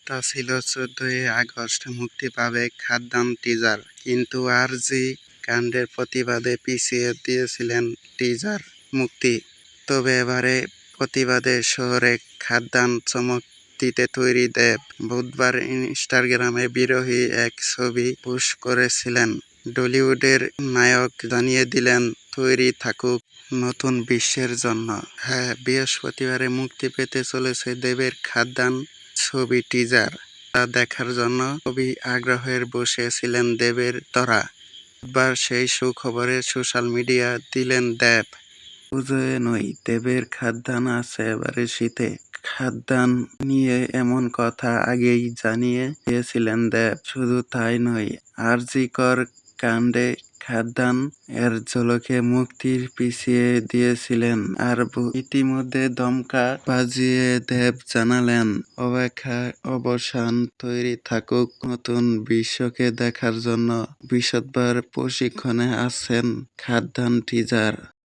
কথা ছিল 14ই আগস্ট মুক্তি পাবে খাদ্যান টিজার, কিন্তু আরজি কাণ্ডের প্রতিবাদে পিছিয়ে দিয়েছিলেন টিজার মুক্তি। তবে এবারে প্রতিবাদে শহরে খাদ্যান চমক দিতে তৈরি দেব। বুধবার ইনস্টাগ্রামে বিরোহী এক ছবি পোস্ট করেছিলেন। টলিউডের নায়ক জানিয়ে দিলেন তৈরি থাকুক নতুন বিশ্বের জন্য। হ্যাঁ, বৃহস্পতিবারে মুক্তি পেতে চলেছে দেবের খাদ্যান ছবি টিজার। তা দেখার জন্য খুবই আগ্রহের বসে ছিলেন দেবের তরা। বুধবার সেই সুখবরে সোশ্যাল মিডিয়া দিলেন দেব। পুজোয় নয়, দেবের খাদ্যান আছে এবারে শীতে। খাদ্যান নিয়ে এমন কথা আগেই জানিয়ে দিয়েছিলেন দেব। শুধু তাই নয়, আরজিকর কাণ্ডে খাদ্যান এর ঝলকে মুক্তির পিছিয়ে দিয়েছিলেন আরবু। ইতিমধ্যে দমকা বাজিয়ে দেব জানালেন অপেক্ষার অবসান, তৈরি থাকুক নতুন বিশ্বকে দেখার জন্য। বৃহস্পতিবার প্রশিক্ষণে আছেন খাদ্যান টিজার।